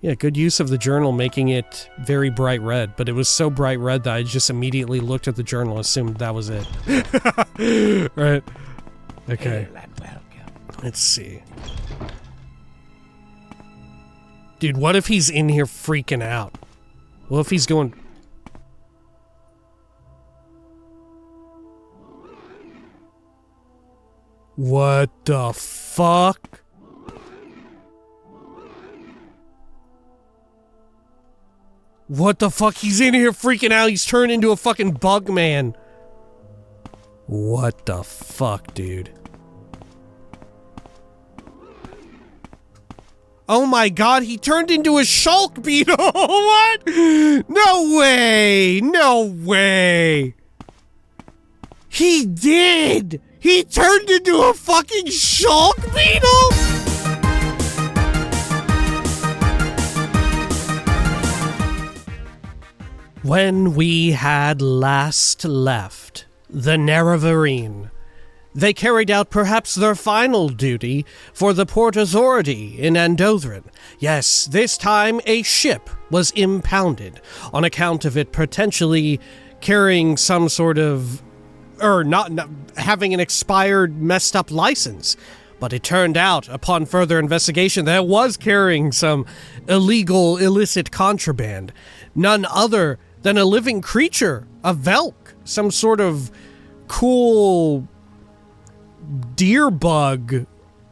Yeah, good use of the journal, making it very bright red, but it was so bright red that I just immediately looked at the journal and assumed that was it. Right. Okay. Let's see. Dude, what if he's in here freaking out? What if he's going... What the fuck? What the fuck? He's in here freaking out. He's turned into a fucking bug man. What the fuck, dude? Oh my god, he turned into a shulk beetle! What? No way! No way! He did! He turned into a fucking shulk beetle?! When we had last left the Nerevarine, they carried out perhaps their final duty for the Port Authority in Andothran. Yes, this time a ship was impounded on account of it potentially carrying some sort of... not having an expired, messed up license. But it turned out, upon further investigation, that it was carrying some illegal, illicit contraband. None other than a living creature, a Velk, some sort of cool deer bug,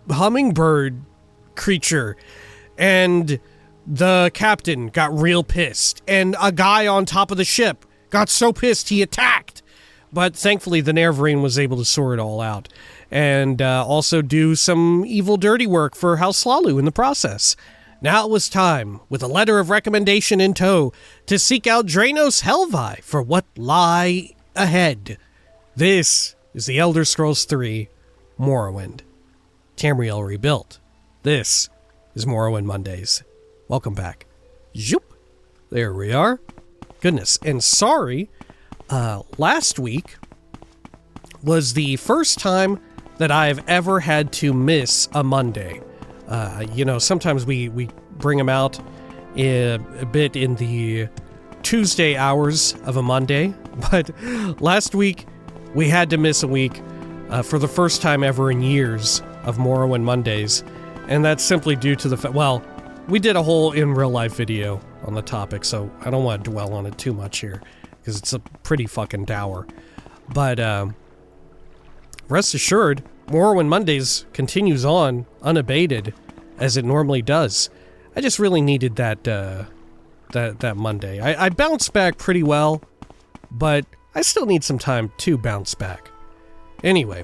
hummingbird creature. And the captain got real pissed, and a guy on top of the ship got so pissed he attacked. But thankfully the Nerevarine was able to sort it all out, and also do some evil dirty work for House Slalu in the process. Now it was time, with a letter of recommendation in tow, to seek out Dreynos Helvi for what lie ahead. This is the Elder Scrolls 3 Morrowind. Tamriel Rebuilt. This is Morrowind Mondays. Welcome back. Zoop. There we are. Goodness, and sorry, last week was the first time that I've ever had to miss a Monday. Sometimes we bring them out a bit in the Tuesday hours of a Monday, but last week we had to miss a week for the first time ever in years of Morrowind Mondays, and that's simply due to the fact, well, we did a whole in real life video on the topic, so I don't want to dwell on it too much here, because it's a pretty fucking dour. But rest assured, Morrowind Mondays continues on unabated as it normally does. I just really needed that Monday. I bounced back pretty well, but I still need some time to bounce back. Anyway,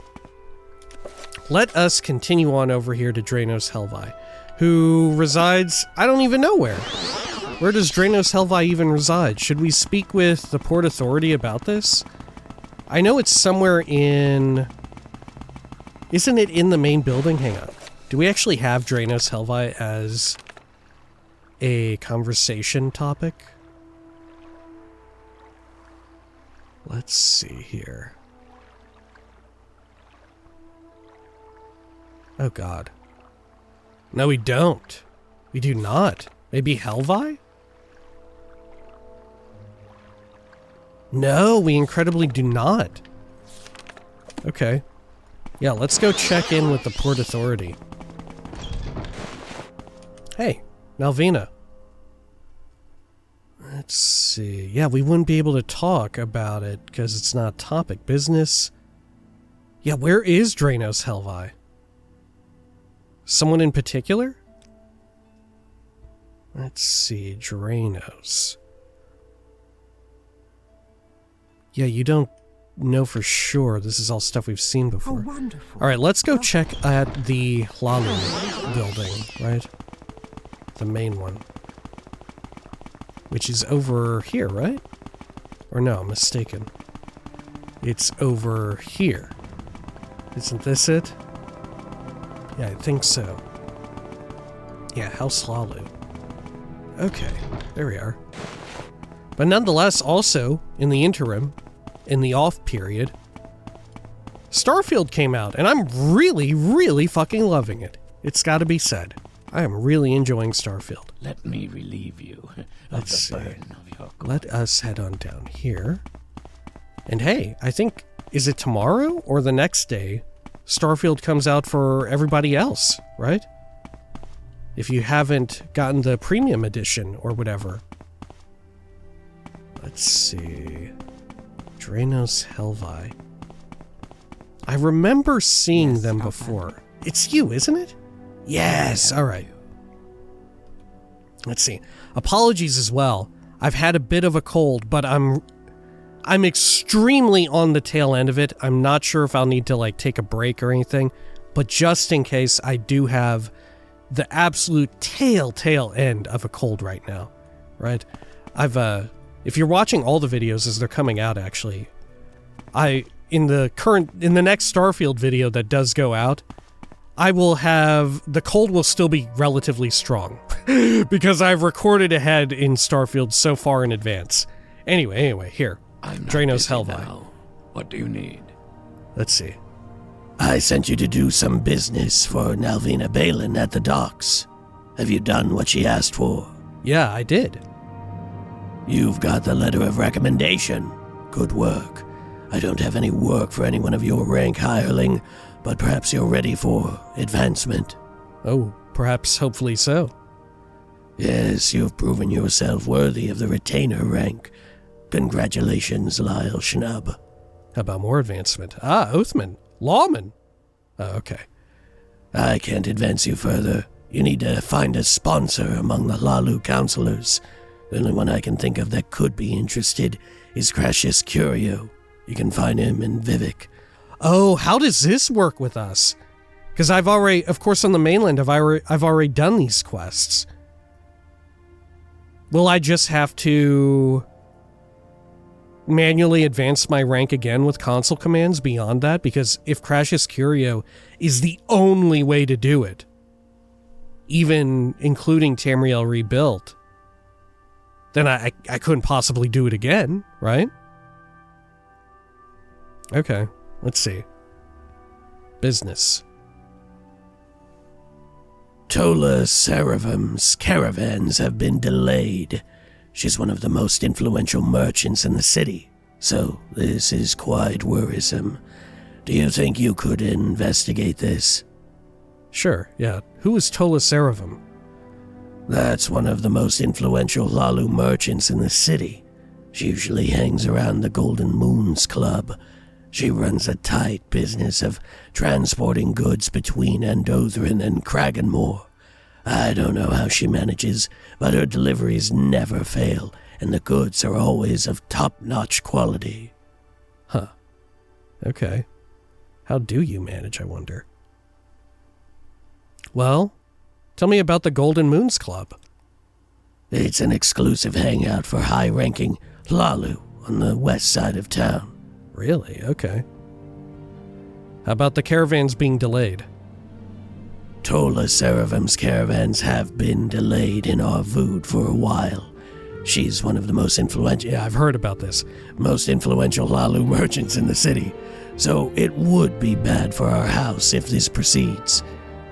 let us continue on over here to Dreynos Helvi, who resides, I don't even know where. Where does Dreynos Helvi even reside? Should we speak with the Port Authority about this? I know it's somewhere in... Isn't it in the main building? Hang on. Do we actually have Dreynos Helvi as a conversation topic? Let's see here. Oh god. No, we don't. We do not. Maybe Helvi? No, we incredibly do not. Okay. Yeah, let's go check in with the Port Authority. Hey, Malvina. Let's see. Yeah, we wouldn't be able to talk about it because it's not topic business. Yeah, where is Dreynos Helvi? Someone in particular? Let's see, Dreynos. Yeah, you don't know for sure. This is all stuff we've seen before. Oh, wonderful. All right, let's go check at the Hlalu building, right? The main one. Which is over here, right? Or no, I'm mistaken. It's over here. Isn't this it? Yeah, I think so. Yeah, House Hlalu. Okay, there we are. But nonetheless, also, in the interim, in the off period, Starfield came out, and I'm really, really fucking loving it. It's gotta be said. I am really enjoying Starfield. Let me relieve you of the burden of your goods. Let us head on down here. And hey, I think, is it tomorrow or the next day, Starfield comes out for everybody else, right? If you haven't gotten the premium edition or whatever. Let's see. Dreynos Helvi. I remember seeing them before. It's you, isn't it? Yes, alright. Let's see. Apologies as well. I've had a bit of a cold, but I'm extremely on the tail end of it. I'm not sure if I'll need to like take a break or anything, but just in case, I do have the absolute tail end of a cold right now, right? If you're watching all the videos as they're coming out, actually, in the next Starfield video that does go out, the cold will still be relatively strong because I've recorded ahead in Starfield so far in advance. Anyway, here. Dreynos Helvi. What do you need? Let's see. I sent you to do some business for Nalvina Balin at the docks. Have you done what she asked for? Yeah, I did. You've got the letter of recommendation. Good work. I don't have any work for anyone of your rank, hireling, but perhaps you're ready for advancement. Oh, perhaps hopefully so. Yes, you've proven yourself worthy of the retainer rank. Congratulations, Lyle Schnub. How about more advancement? Oathman. Lawman. Oh, okay. I can't advance you further. You need to find a sponsor among the Lalu counselors. The only one I can think of that could be interested is Crassus Curio. You can find him in Vivek. Oh, how does this work with us? Because I've already, of course on the mainland, I've already done these quests. Will I just have to manually advance my rank again with console commands beyond that? Because if Crassus Curio is the only way to do it, even including Tamriel Rebuilt, then I couldn't possibly do it again, right? Okay, let's see. Business. Tola Sarevim's caravans have been delayed. She's one of the most influential merchants in the city, so this is quite worrisome. Do you think you could investigate this? Sure, yeah. Who is Tola Sarevim? That's one of the most influential Lalu merchants in the city. She usually hangs around the Golden Moons Club. She runs a tight business of transporting goods between Andothrin and Kraganmore. I don't know how she manages, but her deliveries never fail, and the goods are always of top-notch quality. Huh. Okay. How do you manage, I wonder? Well, tell me about the Golden Moons Club. It's an exclusive hangout for high-ranking Lalu on the west side of town. Really? Okay. How about the caravans being delayed? Tola Sarevim's caravans have been delayed in Arvud for a while. She's one of the most influential... Yeah, I've heard about this. Most influential Lalu merchants in the city, so it would be bad for our house if this proceeds.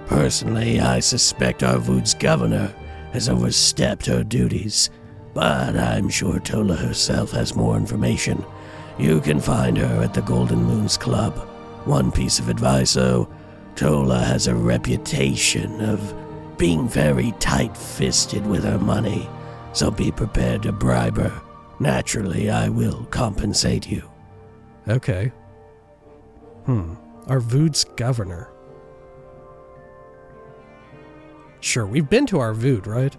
Personally, I suspect Arvud's governor has overstepped her duties, but I'm sure Tola herself has more information. You can find her at the Golden Moons Club. One piece of advice, though, Tola has a reputation of being very tight-fisted with her money, so be prepared to bribe her. Naturally, I will compensate you. Okay. Arvud's governor. Sure, we've been to Arvud, right?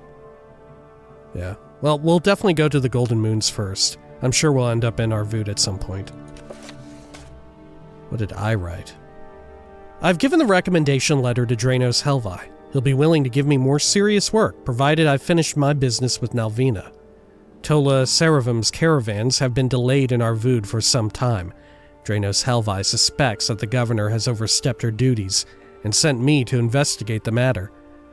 Yeah. Well, we'll definitely go to the Golden Moons first. I'm sure we'll end up in Arvud at some point. What did I write? I've given the recommendation letter to Dreynos Helvi. He'll be willing to give me more serious work, provided I've finished my business with Nalvina. Tola Sarevim's caravans have been delayed in Arvud for some time. Dreynos Helvi suspects that the governor has overstepped her duties and sent me to investigate the matter.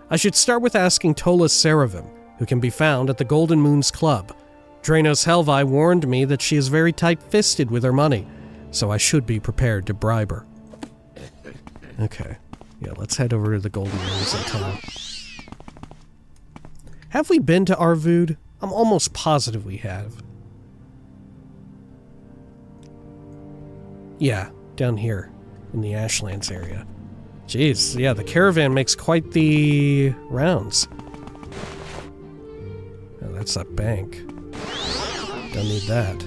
I should start with asking Tola Sarevim, who can be found at the Golden Moons Club. Dreynos Helvi warned me that she is very tight-fisted with her money, so I should be prepared to bribe her. Okay. Yeah, let's head over to the Golden Moons and tell her. Have we been to Arvud? I'm almost positive we have. Yeah, down here in the Ashlands area. Jeez, yeah, the caravan makes quite the rounds. Oh, that's that bank. Don't need that.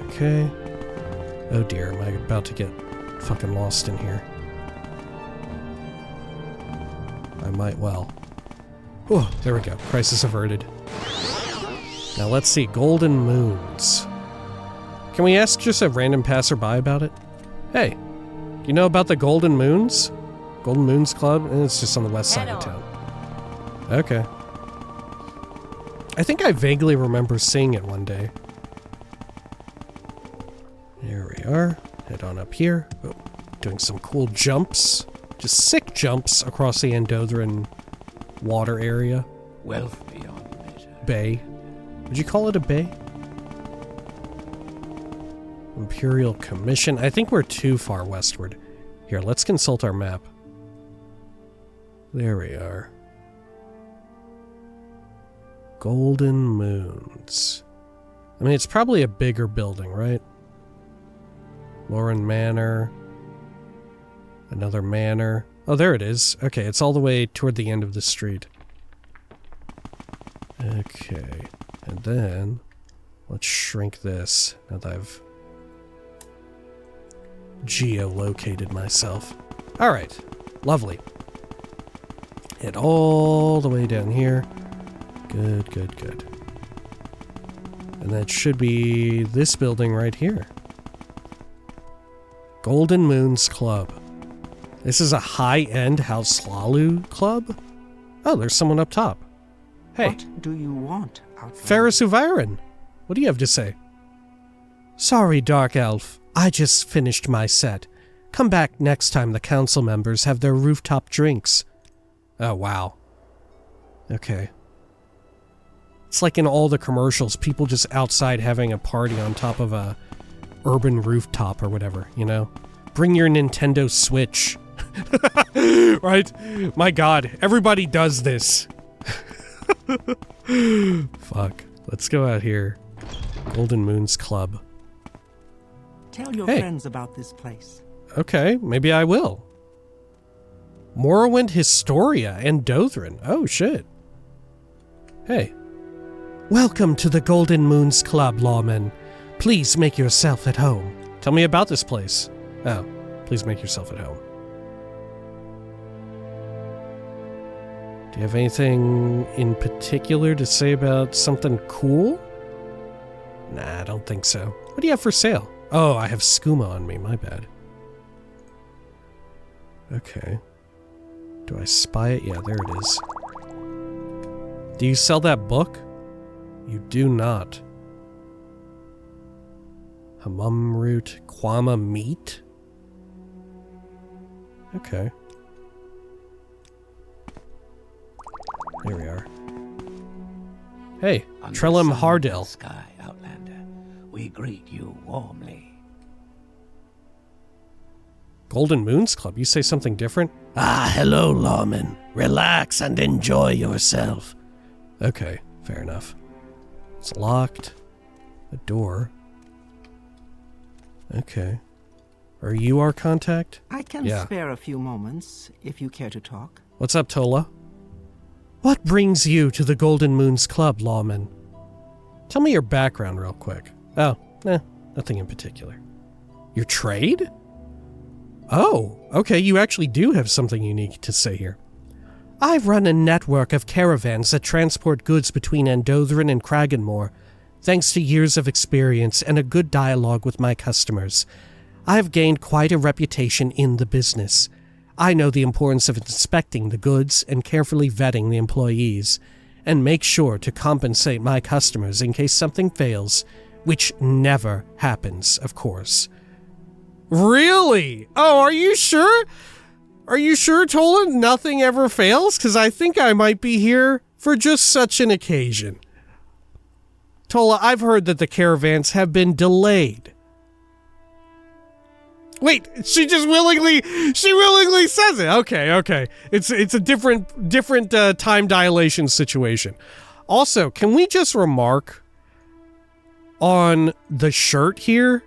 Okay. Oh dear, am I about to get fucking lost in here? I might well. Oh, there we go. Crisis averted. Now let's see. Golden Moons. Can we ask just a random passerby about it? Hey, do you know about the Golden Moons? Golden Moons Club? It's just on the west side of town. Okay. I think I vaguely remember seeing it one day. There we are. Head on up here. Oh, doing some cool jumps. Just sick jumps across the Andodran water area. Wealth beyond measure. Bay. Would you call it a bay? Imperial Commission. I think we're too far westward. Here, let's consult our map. There we are. Golden Moons. I mean, it's probably a bigger building, right? Lauren Manor. Another manor. Oh, there it is. Okay, it's all the way toward the end of the street. Okay. And then, let's shrink this now that I've geolocated myself. Alright. Lovely. Head all the way down here. Good, good, good. And that should be this building right here. Golden Moons Club. This is a high-end House Slalu club? Oh, there's someone up top. Hey. What do you want, Outlander? Ferris Uviren. What do you have to say? Sorry, Dark Elf. I just finished my set. Come back next time the council members have their rooftop drinks. Oh, wow. Okay. It's like in all the commercials, people just outside having a party on top of a urban rooftop or whatever, you know? Bring your Nintendo Switch. Right? My god, everybody does this. Fuck. Let's go out here. Golden Moons Club. Tell your friends about this place. Okay, maybe I will. Morrowind Historia and Dothrin. Oh, shit. Hey. Welcome to the Golden Moons Club, lawman. Please make yourself at home. Tell me about this place. Oh, please make yourself at home. Do you have anything in particular to say about something cool? Nah, I don't think so. What do you have for sale? Oh, I have skooma on me, my bad. Okay. Do I spy it? Yeah, there it is. Do you sell that book? You do not. Hamumroot Kwama meat? Okay. There we are. Hey, Trellum Hardell. Sky, Outlander. We greet you warmly. Golden Moons Club? You say something different? Ah, hello, lawman. Relax and enjoy yourself. Okay, fair enough. It's locked. A door. Okay. Are you our contact? I can spare a few moments, if you care to talk. What's up, Tola? What brings you to the Golden Moons Club, lawman? Tell me your background real quick. Oh, nothing in particular. Your trade? Oh, okay, you actually do have something unique to say here. I run a network of caravans that transport goods between Andothrin and Kraganmore. Thanks to years of experience and a good dialogue with my customers, I have gained quite a reputation in the business. I know the importance of inspecting the goods and carefully vetting the employees, and make sure to compensate my customers in case something fails, which never happens, of course. Really? Oh, are you sure? Are you sure, Tola, nothing ever fails? Because I think I might be here for just such an occasion. Tola, I've heard that the caravans have been delayed. Wait, she willingly says it. Okay. It's a different time dilation situation. Also, can we just remark on the shirt here?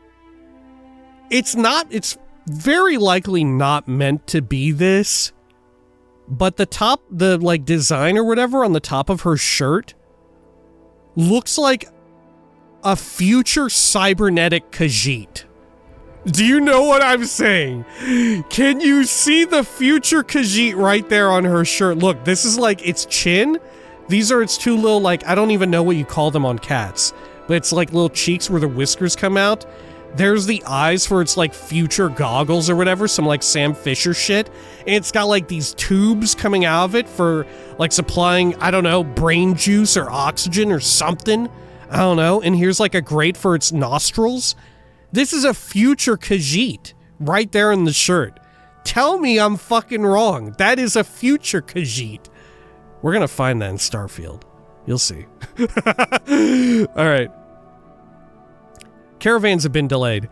It's very likely not meant to be this, but the like design or whatever on the top of her shirt looks like a future cybernetic Khajiit. Do you know what I'm saying? Can you see the future Khajiit right there on her shirt? Look, this is like its chin. These are its two little, like, I don't even know what you call them on cats, but it's like little cheeks where the whiskers come out. There's the eyes for its like future goggles or whatever, some like Sam Fisher shit. And it's got like these tubes coming out of it for like supplying, I don't know, brain juice or oxygen or something. I don't know. And here's like a grate for its nostrils. This is a future Khajiit right there in the shirt. Tell me I'm fucking wrong. That is a future Khajiit. We're gonna find that in Starfield. You'll see. All right. Caravans have been delayed.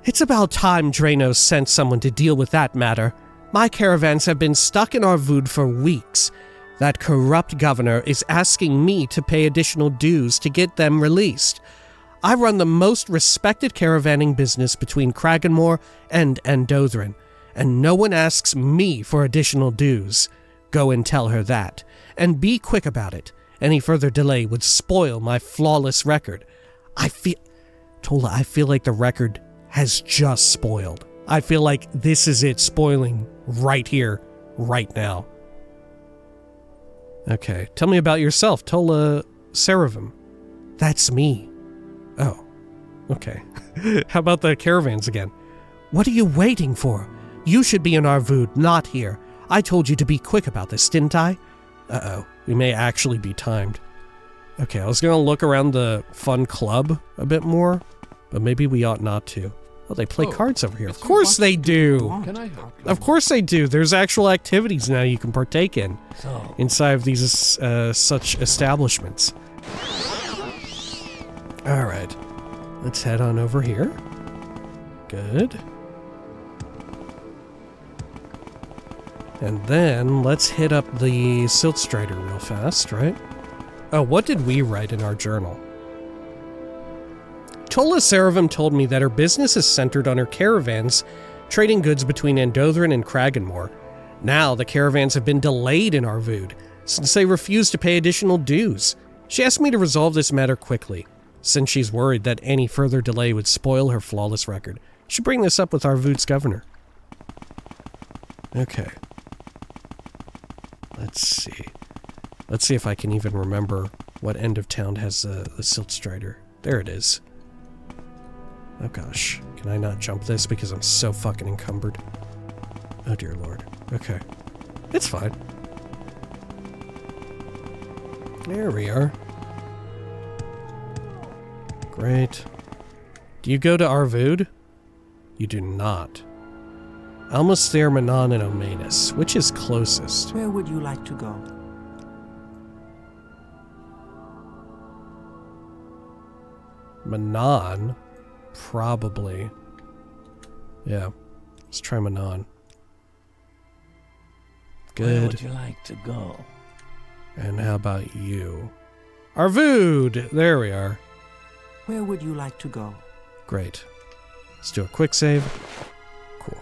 It's about time Dreynos sent someone to deal with that matter. My caravans have been stuck in Arvud for weeks. That corrupt governor is asking me to pay additional dues to get them released. I run the most respected caravanning business between Kraganmore and Andothran, and no one asks me for additional dues. Go and tell her that, and be quick about it. Any further delay would spoil my flawless record. Tola, I feel like the record has just spoiled. I feel like this is it spoiling right here, right now. Okay, tell me about yourself, Tola Seraphim. That's me. Oh, okay. How about the caravans again? What are you waiting for? You should be in Arvud, not here. I told you to be quick about this, didn't I? Uh-oh, we may actually be timed. Okay, I was gonna look around the fun club a bit more, but maybe we ought not to. Oh, they play cards over here. Of course they do! Can I help you? Of course they do! There's actual activities now you can partake in inside of these such establishments. Alright, let's head on over here. Good. And then let's hit up the Siltstrider real fast, right? Oh, what did we write in our journal? Tola Seraphim told me that her business is centered on her caravans, trading goods between Andothran and Kraganmore. Now, the caravans have been delayed in Arvud, since they refused to pay additional dues. She asked me to resolve this matter quickly, since she's worried that any further delay would spoil her flawless record. She should bring this up with Arvud's governor. Okay. Let's see. Let's see if I can even remember what end of town has the Siltstrider. There it is. Oh gosh. Can I not jump this because I'm so fucking encumbered? Oh dear lord. Okay. It's fine. There we are. Great. Do you go to Arvud? You do not. Almastair, Manon, and Omanus. Which is closest? Where would you like to go? Manon? Probably. Yeah. Let's try Manon. Good. Where would you like to go? And how about you? Arvud! There we are. Where would you like to go? Great. Let's do a quick save. Cool.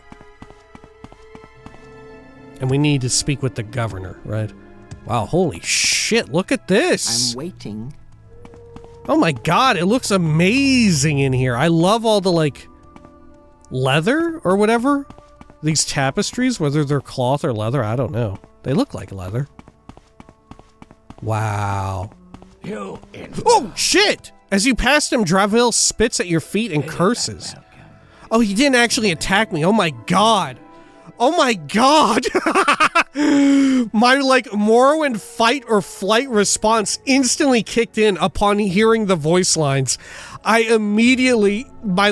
And we need to speak with the governor, right? Wow, holy shit, look at this! I'm waiting. Oh my god, it looks amazing in here. I love all the, like, leather or whatever. These tapestries, whether they're cloth or leather, I don't know. They look like leather. Wow. Oh, shit! As you pass him, Dravil spits at your feet and curses. Oh, he didn't actually attack me. Oh my god. Oh my god! My, like, Morrowind fight or flight response instantly kicked in upon hearing the voice lines. I immediately, my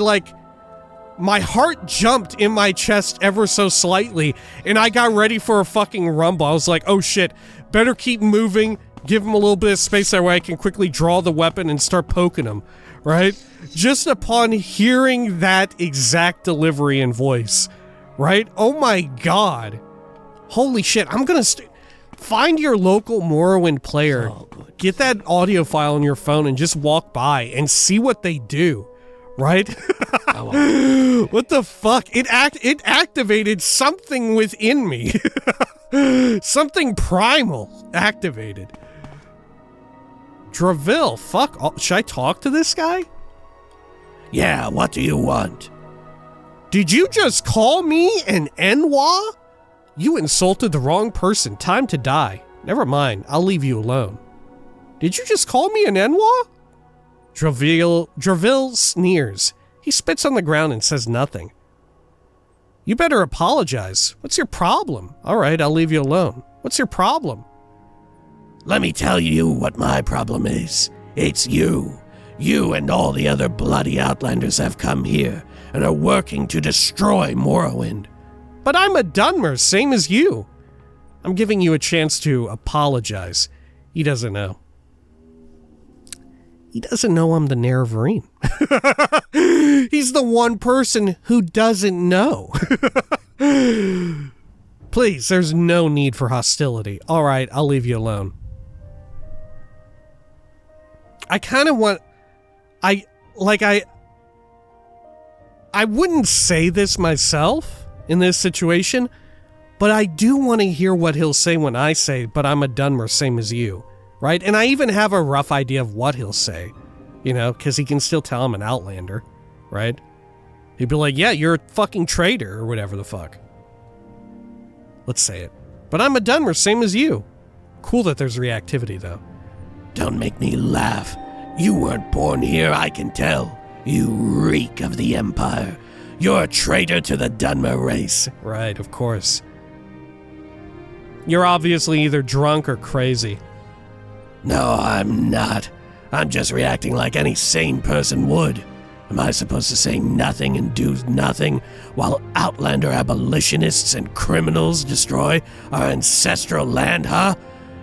heart jumped in my chest ever so slightly, and I got ready for a fucking rumble. I was like, oh shit, better keep moving, give him a little bit of space that way I can quickly draw the weapon and start poking him. right? Just upon hearing that exact delivery and voice, right? Oh my god. Holy shit, I'm gonna find your local Morrowind player, get that audio file on your phone and just walk by and see what they do, right? What the fuck? It activated something within me. Something primal activated. Dreynos, fuck off. Should I talk to this guy? Yeah, what do you want? Did you just call me an Enwa? You insulted the wrong person. Time to die. Never mind, I'll leave you alone. Did you just call me an Enwa? Dreynos sneers. He spits on the ground and says nothing. You better apologize. What's your problem? All right, I'll leave you alone. What's your problem? Let me tell you what my problem is. It's you. You and all the other bloody Outlanders have come here and are working to destroy Morrowind. But I'm a Dunmer, same as you. I'm giving you a chance to apologize. He doesn't know. He doesn't know I'm the Nerevarine. He's the one person who doesn't know. Please, there's no need for hostility. All right, I'll leave you alone. I kind of want... I wouldn't say this myself in this situation, but I do want to hear what he'll say when I say, but I'm a Dunmer, same as you, right? And I even have a rough idea of what he'll say, you know, because he can still tell I'm an Outlander, right? He'd be like, yeah, you're a fucking traitor, or whatever the fuck. Let's say it. But I'm a Dunmer, same as you. Cool that there's reactivity, though. Don't make me laugh. You weren't born here, I can tell. You reek of the Empire. You're a traitor to the Dunmer race. Right, of course. You're obviously either drunk or crazy. No, I'm not. I'm just reacting like any sane person would. Am I supposed to say nothing and do nothing while Outlander abolitionists and criminals destroy our ancestral land, huh?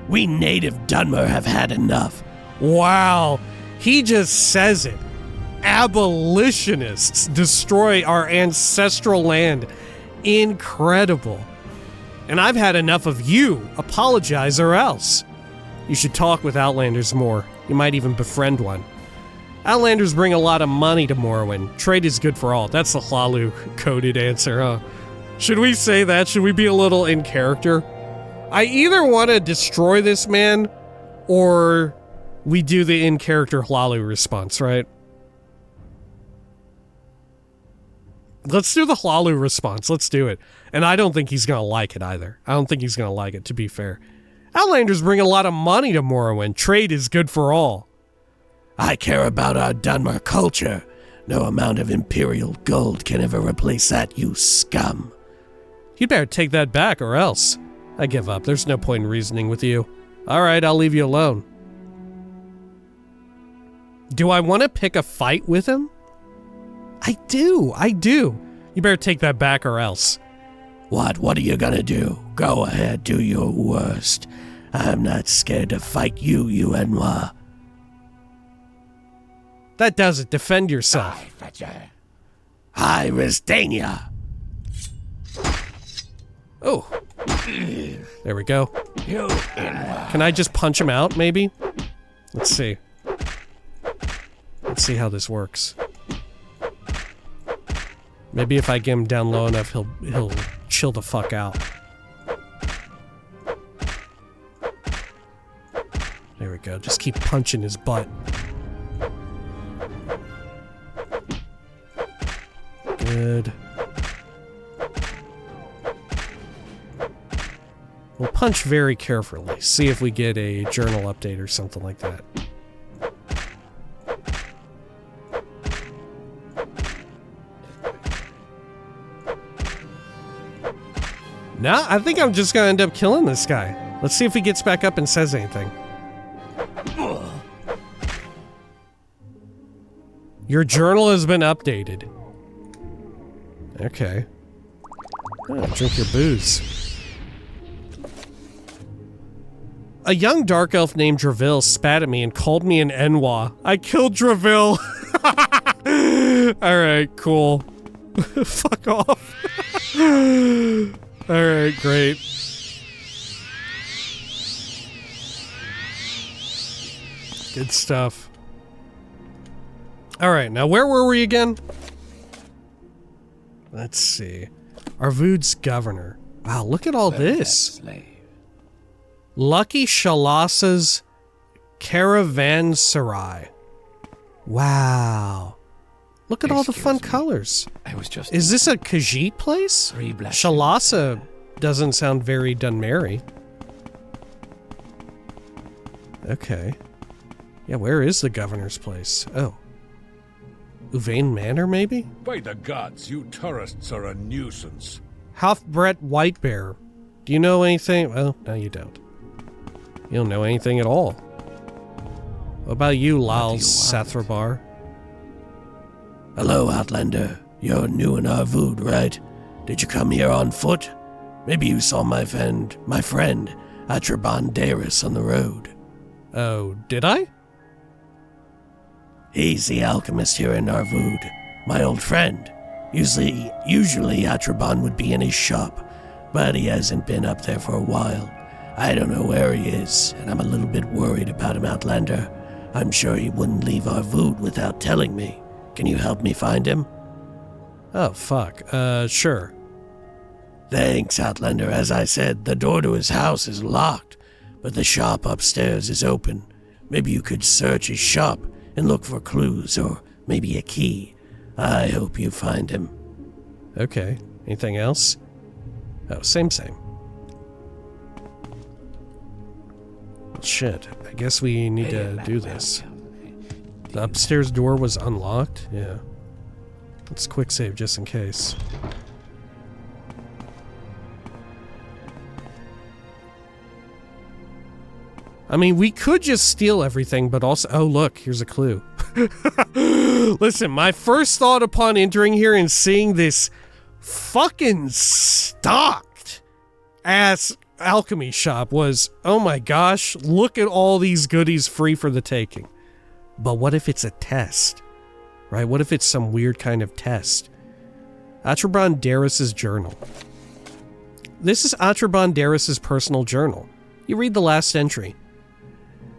We native Dunmer have had enough. Wow, he just says it. Abolitionists destroy our ancestral land. Incredible. And I've had enough of you. Apologize or else. You should talk with Outlanders more. You might even befriend one. Outlanders bring a lot of money to Morrowind. Trade is good for all. That's the Hlalu-coded answer, huh? Should we say that? Should we be a little in character? I either want to destroy this man, or we do the in-character Hlalu response, right? Let's do the Hlalu response. Let's do it. And I don't think he's going to like it either. I don't think he's going to like it, to be fair. Outlanders bring a lot of money to Morrowind. Trade is good for all. I care about our Dunmer culture. No amount of Imperial gold can ever replace that, you scum. You'd better take that back or else. I give up. There's no point in reasoning with you. Alright, I'll leave you alone. Do I want to pick a fight with him? I do. You better take that back or else. What are you gonna do? Go ahead, do your worst. I'm not scared to fight you, Enwa. That does it. Defend yourself. Hi, Risdania. Oh. There we go. Can I just punch him out, maybe? Let's see. Let's see how this works. Maybe if I get him down low enough, he'll chill the fuck out. There we go. Just keep punching his butt. Good. We'll punch very carefully. See if we get a journal update or something like that. No, I think I'm just gonna end up killing this guy. Let's see if he gets back up and says anything. Your journal has been updated. Okay. Oh, drink your booze. A young dark elf named Dreynos spat at me and called me an Enwa. I killed Dreynos. Alright, cool. Fuck off. Alright, great. Good stuff. Alright, now where were we again? Let's see. Arvud's governor. Wow, look at all this. Lucky Shalassa's caravanserai. Wow. Look at all the fun colors. Is this a Khajiit place? Shalassa doesn't sound very Dunmeri. Okay. Yeah, where is the governor's place? Oh. Uvain Manor, maybe? By the gods, you tourists are a nuisance. Half-Brett Whitebear. Do you know anything? Well, no, you don't. You don't know anything at all. What about you, Lal Sathrabar? Hello, Outlander. You're new in Arvud, right? Did you come here on foot? Maybe you saw my friend, Atraban Darius on the road. Oh, did I? He's the alchemist here in Arvud, my old friend. Usually Atraban would be in his shop, but he hasn't been up there for a while. I don't know where he is, and I'm a little bit worried about him, Outlander. I'm sure he wouldn't leave Arvud without telling me. Can you help me find him? Oh, fuck. Sure. Thanks, Outlander. As I said, the door to his house is locked, but the shop upstairs is open. Maybe you could search his shop and look for clues or maybe a key. I hope you find him. Okay. Anything else? Oh, same. Shit. I guess we need to do this. The upstairs door was unlocked? Yeah. Let's quick save just in case. I mean, we could just steal everything, but also... Oh, look, here's a clue. Listen, my first thought upon entering here and seeing this fucking stocked ass alchemy shop was, oh my gosh, look at all these goodies free for the taking. But what if it's a test? Right? What if it's some weird kind of test? Atraban Darius's journal. This is Atraban Darius's personal journal. You read the last entry.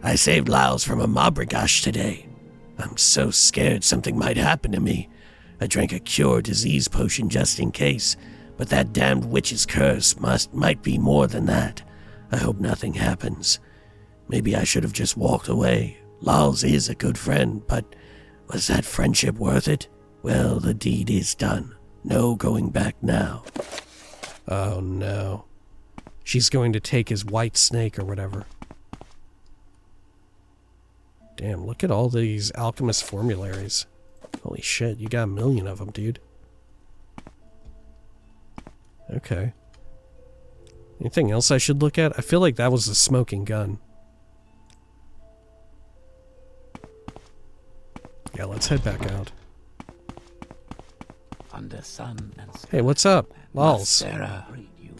I saved Lyles from a Mabrigash today. I'm so scared something might happen to me. I drank a cure disease potion just in case, but that damned witch's curse might be more than that. I hope nothing happens. Maybe I should have just walked away. Lyles is a good friend, but was that friendship worth it? Well, the deed is done. No going back now. Oh no. She's going to take his white snake or whatever. Damn, look at all these alchemist formularies. Holy shit, you got 1 million of them, dude. Okay. Anything else I should look at? I feel like that was a smoking gun. Yeah, let's head back out. Under sun and hey, what's up? Lols. Sarah, you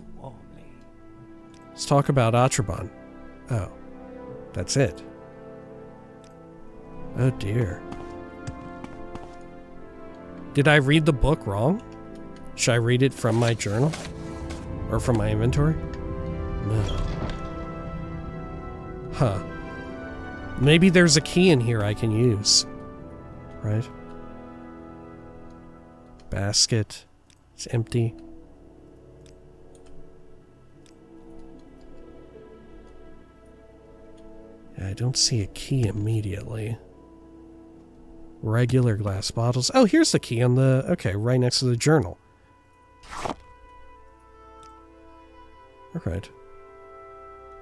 let's talk about Atraban. Oh. That's it. Oh dear. Did I read the book wrong? Should I read it from my journal? Or from my inventory? No. Huh. Maybe there's a key in here I can use. Right? Basket. It's empty. Yeah, I don't see a key immediately. Regular glass bottles. Oh, here's the key on the... Okay, right next to the journal. Alright.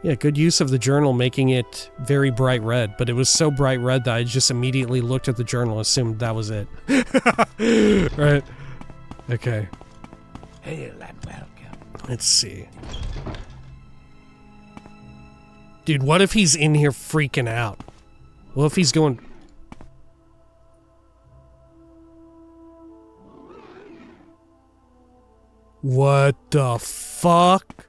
Yeah, good use of the journal, making it very bright red, but it was so bright red that I just immediately looked at the journal and assumed that was it. Right. Okay. Hail and welcome. Let's see. Dude, what if he's in here freaking out? What if he's going... What the fuck?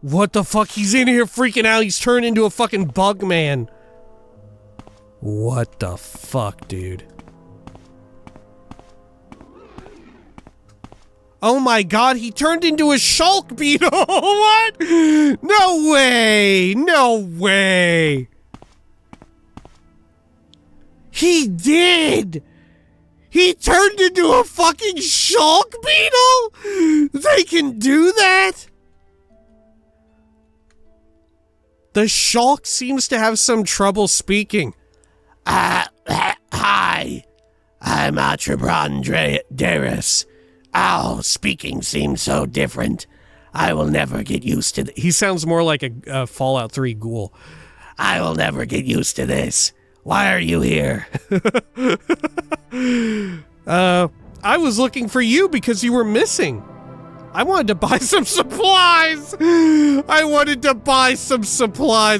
What the fuck? He's in here freaking out. He's turned into a fucking bug man. What the fuck, dude? Oh my god, he turned into a shulk beetle! What? No way! No way! He did! He turned into a fucking shulk beetle? They can do that? The shulk seems to have some trouble speaking. Hi. I'm Atrabron Darius. Oh, speaking seems so different. I will never get used to He sounds more like a Fallout 3 ghoul. I will never get used to this. Why are you here? I was looking for you because you were missing. I wanted to buy some supplies.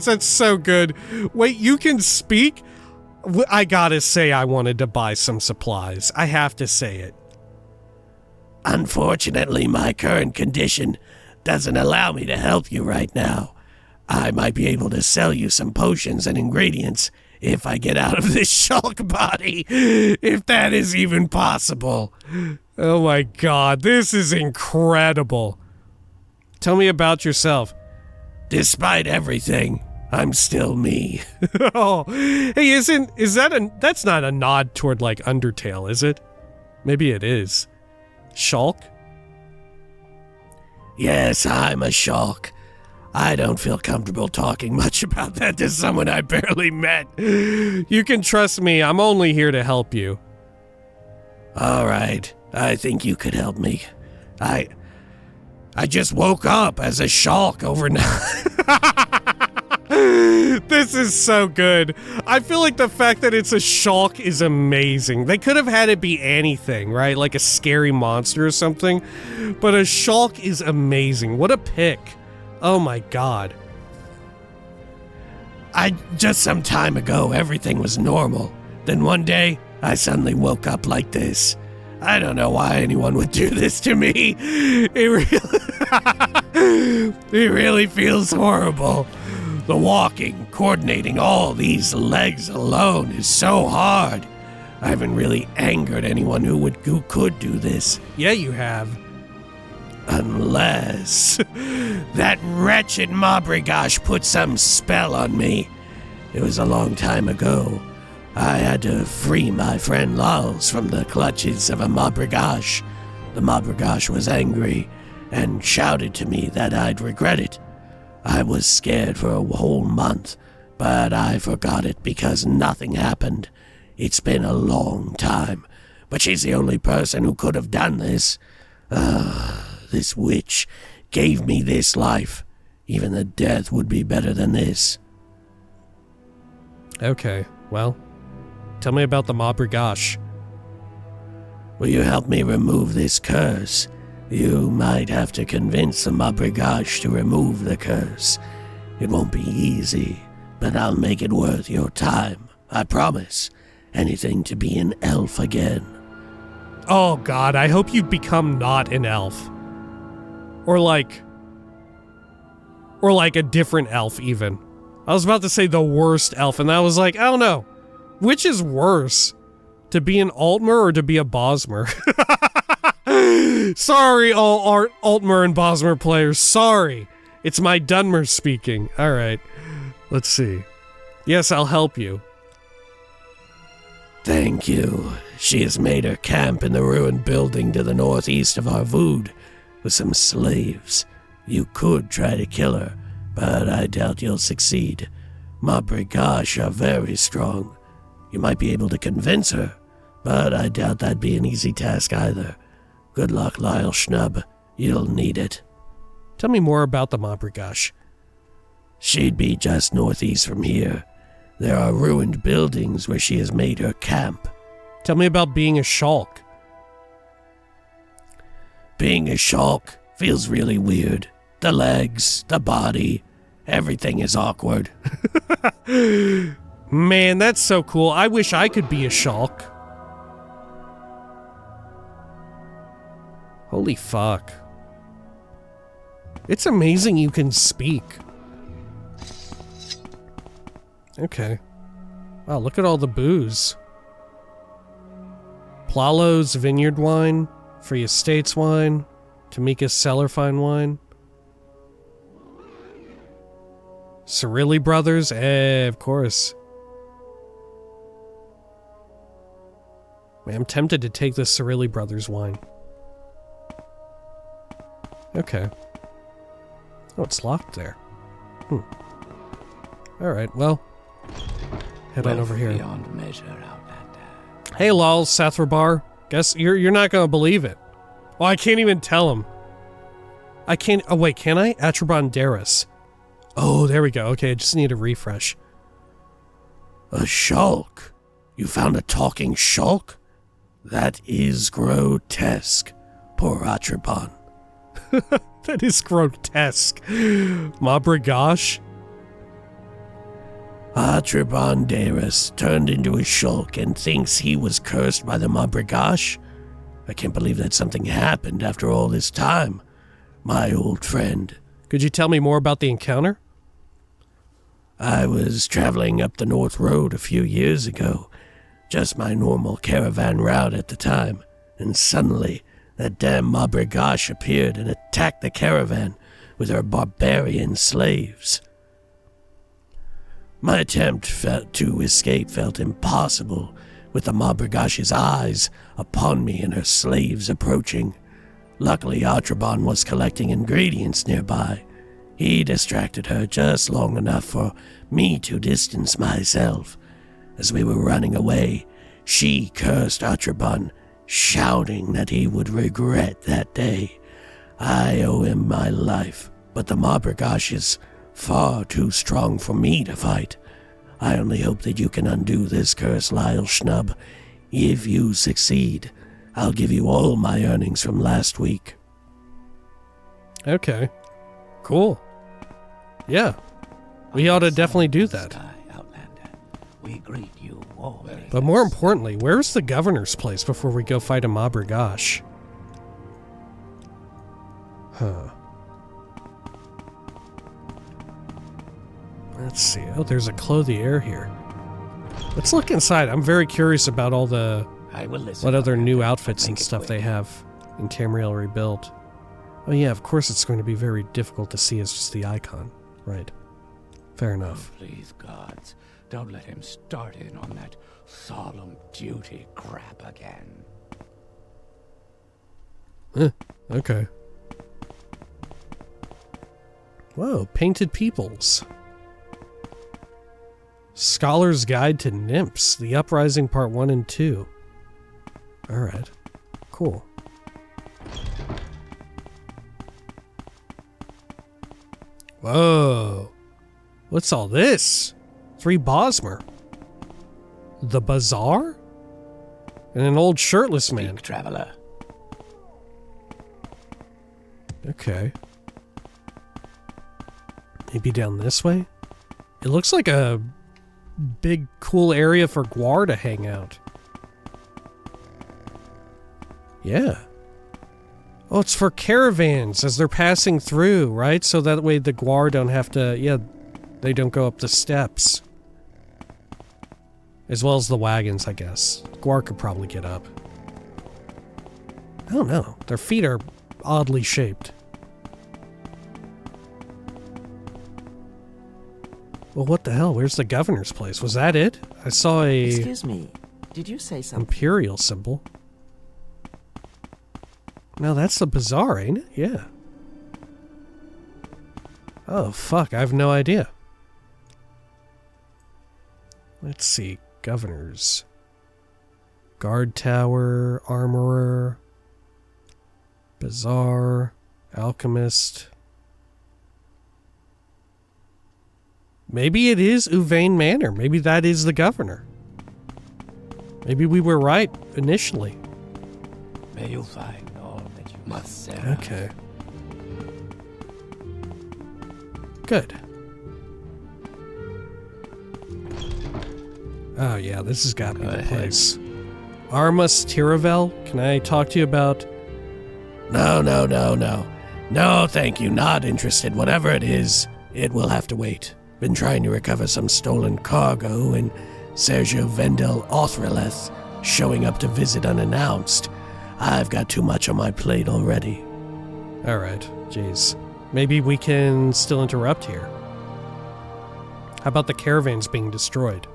That's so good. Wait, you can speak? I gotta say I wanted to buy some supplies. I have to say it. Unfortunately, my current condition doesn't allow me to help you right now. I might be able to sell you some potions and ingredients if I get out of this shulk body, if that is even possible. Oh my god, this is incredible. Tell me about yourself. Despite everything, I'm still me. Oh, hey, that's not a nod toward like Undertale, is it? Maybe it is. Shulk? Yes, I'm a shulk. I don't feel comfortable talking much about that to someone I barely met. You can trust me, I'm only here to help you. All right, I think you could help me. I just woke up as a shulk overnight. This is so good. I feel like the fact that it's a shulk is amazing. They could have had it be anything, right? Like a scary monster or something. But a shulk is amazing. What a pick. Oh my god. Just some time ago, everything was normal. Then one day, I suddenly woke up like this. I don't know why anyone would do this to me. It really feels horrible. The walking, coordinating all these legs alone is so hard. I haven't really angered anyone who could do this. Yeah, you have. Unless that wretched Mabrigash put some spell on me. It was a long time ago. I had to free my friend Lals from the clutches of a Mabrigash. The Mabrigash was angry and shouted to me that I'd regret it. I was scared for a whole month, but I forgot it because nothing happened. It's been a long time, but she's the only person who could have done this. This witch gave me this life. Even the death would be better than this. Okay, well, tell me about the Mabrigash. Will you help me remove this curse? You might have to convince the Mabrigash to remove the curse. It won't be easy, but I'll make it worth your time. I promise. Anything to be an elf again. Oh god, I hope you become not an elf. Or like a different elf even. I was about to say the worst elf, and I was like, I don't know. Which is worse? To be an Altmer or to be a Bosmer? Sorry, all Altmer and Bosmer players. Sorry. It's my Dunmer speaking. Alright. Let's see. Yes, I'll help you. Thank you. She has made her camp in the ruined building to the northeast of Arvud with some slaves. You could try to kill her, but I doubt you'll succeed. Mabrigash are very strong. You might be able to convince her, but I doubt that'd be an easy task either. Good luck, Lyle Schnub. You'll need it. Tell me more about the Mabrigash. She'd be just northeast from here. There are ruined buildings where she has made her camp. Tell me about being a shulk. Being a shulk feels really weird. The legs, the body, everything is awkward. Man, that's so cool. I wish I could be a shulk. Holy fuck. It's amazing you can speak. Okay. Wow, look at all the booze. Plalo's Vineyard Wine, Free Estates Wine, Tamika's Cellar Fine Wine. Cirilli Brothers, of course. Man, I'm tempted to take the Cirilli Brothers wine. Okay. Oh, it's locked there. Alright, well. Head on over here. Beyond measure, Outlander. Hey, lol, Sathrabar. Guess you're not gonna believe it. Oh, I can't even tell him. I can't. Oh, wait, can I? Atrabon Daris. Oh, there we go. Okay, I just need a refresh. A shulk? You found a talking shulk? That is grotesque. Poor Atrabon. That is grotesque. Mabrigash? Atrabon Daris turned into a shulk and thinks he was cursed by the Mabrigash? I can't believe that something happened after all this time. My old friend. Could you tell me more about the encounter? I was traveling up the North Road a few years ago, just my normal caravan route at the time, and suddenly that damn Mabrigash appeared and attacked the caravan with her barbarian slaves. My attempt to escape felt impossible, with the Mabrigash's eyes upon me and her slaves approaching. Luckily, Atrabon was collecting ingredients nearby. He distracted her just long enough for me to distance myself. As we were running away, she cursed Atrabon, shouting that he would regret that day. I owe him my life, but the Mabrigash is far too strong for me to fight. I only hope that you can undo this curse, Lyle Schnub. If you succeed, I'll give you all my earnings from last week. Okay. Cool. Yeah. We ought to definitely do that. Sky, Outlander. We greet you warmly. But more importantly, where's the governor's place before we go fight a Mabrigash? Huh. Let's see. Oh, there's a clothier here. Let's look inside. I'm very curious about all the... I will listen. what other new outfits and Make it stuff quick. they have in Tamriel Rebuilt. Oh yeah, of course it's going to be very difficult to see as just the icon. Right. Fair enough. Please, gods, don't let him start in on that solemn duty crap again. Okay. Whoa, Painted Peoples. Scholar's Guide to Nymphs, The Uprising Part 1 and 2. Alright. Cool. Whoa. What's all this? 3 Bosmer. The Bazaar? And an old shirtless man. Speak, traveler. Okay. Maybe down this way? It looks like a big, cool area for Gwar to hang out. Yeah. Oh, it's for caravans as they're passing through, right? So that way the Gwar don't have to, yeah, they don't go up the steps. As well as the wagons, I guess. Gwar could probably get up. I don't know. Their feet are oddly shaped. Well, what the hell? Where's the governor's place? Was that it? I saw a Excuse me, did you say something? imperial symbol. No, that's the bazaar, ain't it? Yeah. Oh, fuck. I have no idea. Let's see. Governors. Guard tower, armorer, bazaar, alchemist. Maybe it is Uvain Manor. Maybe that is the governor. Maybe we were right initially. May you find all that you must say. Okay. Good. Oh yeah, this has got to be Go the ahead. place. Armas Tiravel, can I talk to you about... No. No, thank you. Not interested. Whatever it is, it will have to wait. Been trying to recover some stolen cargo and Sergio Vendel Othreleth showing up to visit unannounced. I've got too much on my plate already. Alright, jeez. Maybe we can still interrupt here. How about the caravans being destroyed?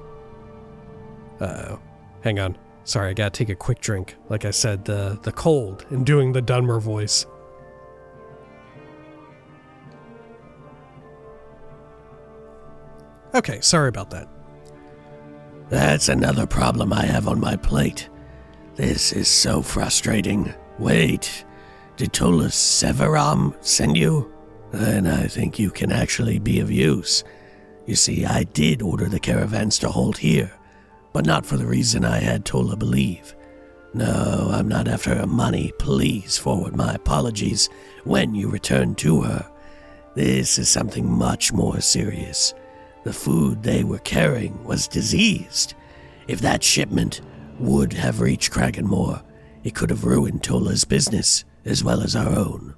Uh-oh. Hang on. Sorry, I gotta take a quick drink. Like I said, the cold and doing the Dunmer voice. Okay, sorry about that. That's another problem I have on my plate. This is so frustrating. Wait, did Tola Severam send you? Then I think you can actually be of use. You see, I did order the caravans to halt here, but not for the reason I had Tola believe. No, I'm not after her money. Please forward my apologies when you return to her. This is something much more serious. The food they were carrying was diseased. If that shipment would have reached Kraganmore, it could have ruined Tola's business as well as our own.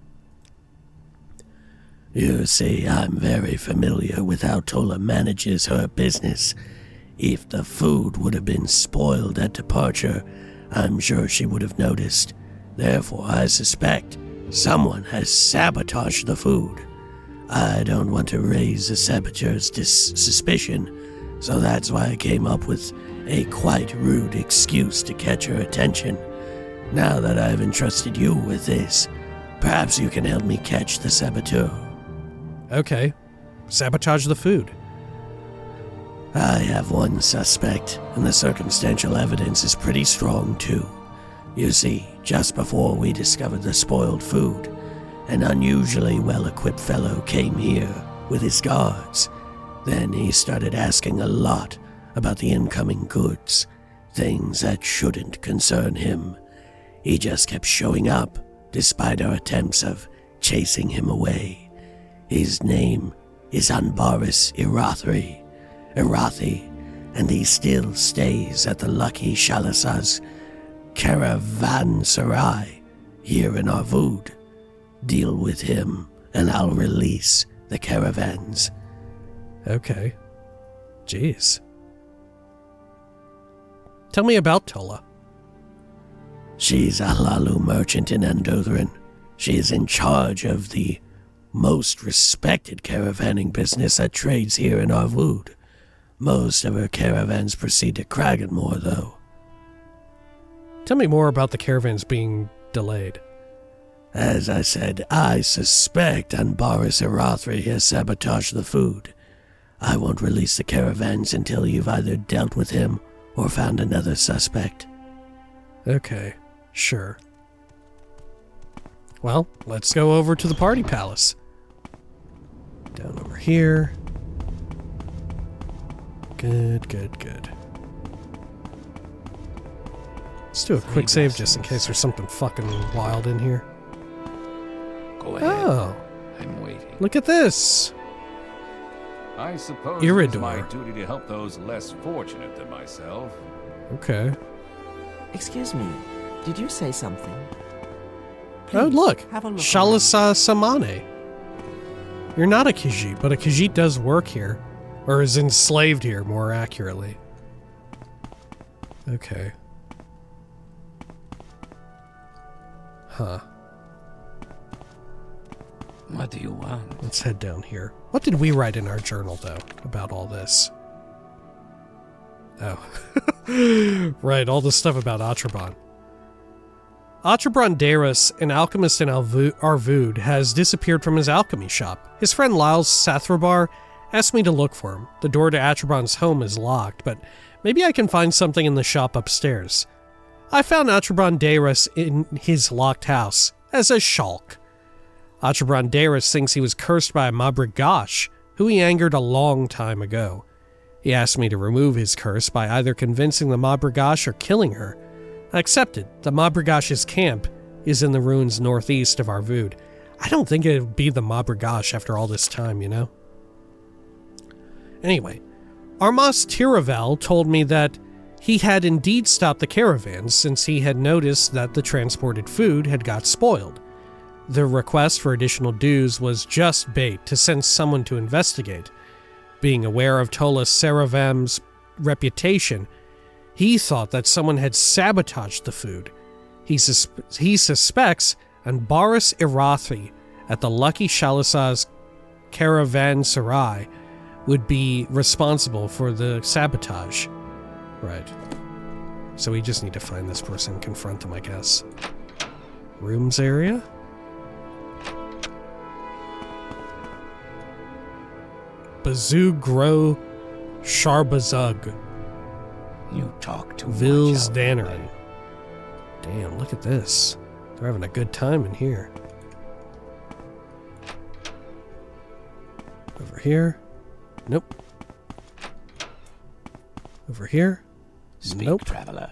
You see, I'm very familiar with how Tola manages her business. If the food would have been spoiled at departure, I'm sure she would have noticed. Therefore, I suspect someone has sabotaged the food. I don't want to raise the saboteur's suspicion, so that's why I came up with a quite rude excuse to catch her attention. Now that I've entrusted you with this, perhaps you can help me catch the saboteur. Okay. Sabotage the food. I have one suspect, and the circumstantial evidence is pretty strong too. You see, just before we discovered the spoiled food, an unusually well-equipped fellow came here with his guards. Then he started asking a lot about the incoming goods, things that shouldn't concern him. He just kept showing up, despite our attempts of chasing him away. His name is Anbaris Irathi, and he still stays at the Lucky Shalasaz Caravanserai here in Arvud. Deal with him, and I'll release the caravans. Okay. Jeez. Tell me about Tola. She's a Hlalu merchant in Andothran. She is in charge of the most respected caravanning business that trades here in Arvud. Most of her caravans proceed to Kraganmore, though. Tell me more about the caravans being delayed. As I said, I suspect Anbaris Irathi has sabotaged the food. I won't release the caravans until you've either dealt with him or found another suspect. Okay, sure. Well, let's go over to the party palace. Down over here. Good. Let's do a quick save just in case there's something fucking wild in here. Go ahead. Oh, I'm waiting. look at this. I suppose Iridor. it's my duty to help those less fortunate than myself. Okay. Excuse me, did you say something? Oh, Please, look. have a look Shalasa Samane. You're not a Khajiit, but a Khajiit does work here. Or is enslaved here, more accurately. Okay. Huh. What do you want? Let's head down here. What did we write in our journal, though, about all this? Oh. Right, all the stuff about Atraban. Atraban Deiris, an alchemist in Arvud, has disappeared from his alchemy shop. His friend Lyles Sathrabar asked me to look for him. The door to Atraban's home is locked, but maybe I can find something in the shop upstairs. I found Atraban Deiris in his locked house, as a shulk. Atraban Deiris thinks he was cursed by a Mabrigash, who he angered a long time ago. He asked me to remove his curse by either convincing the Mabrigash or killing her. I accepted. The Mabrigash's camp is in the ruins northeast of Arvud. I don't think it would be the Mabrigash after all this time, you know? Anyway, Armas Tiravel told me that he had indeed stopped the caravans since he had noticed that the transported food had got spoiled. The request for additional dues was just bait to send someone to investigate. Being aware of Tola Seravam's reputation, he thought that someone had sabotaged the food. He suspects Anbaris Irathi at the Lucky Shalasaz Caravanserai would be responsible for the sabotage. Right. So we just need to find this person and confront them, I guess. Rooms area? Bazug Gro Sharbazug. You talk too Vils much. Dannerin. Damn, look at this. They're having a good time in here. Over here. Nope. Over here. Speak, Nope. traveler.